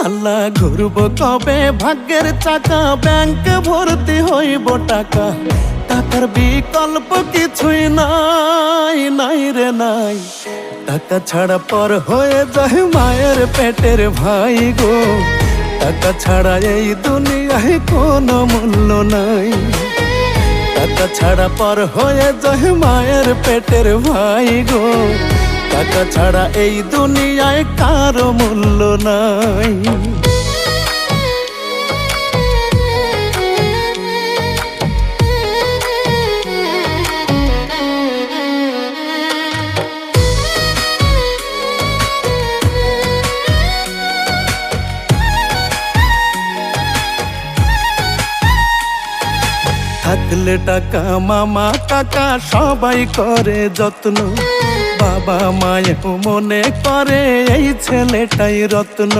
আল্লাহ ঘুরব কবে ভাগ্যের চাকা, ব্যাংক ভর্তি হইব টাকা, টাকার বিকল্প কিছুই নাই, নাই রে নাই। টাকা ছাড়া পর হয়ে যায় মায়ের পেটের ভাই গো, টাকা ছাড়া এই দুনিয়ায় কোনো মূল্য নাই। টাকা ছাড়া পর হয়ে যায় মায়ের পেটের ভাই গো, টাকা ছাড়া এই দুনিয়ায় কারো মূল্য নাই। থাকলে টাকা মামা কাকা সবাই করে যত্ন, বাবা মায়েও মনে করে এই ছেলেটাই রত্ন।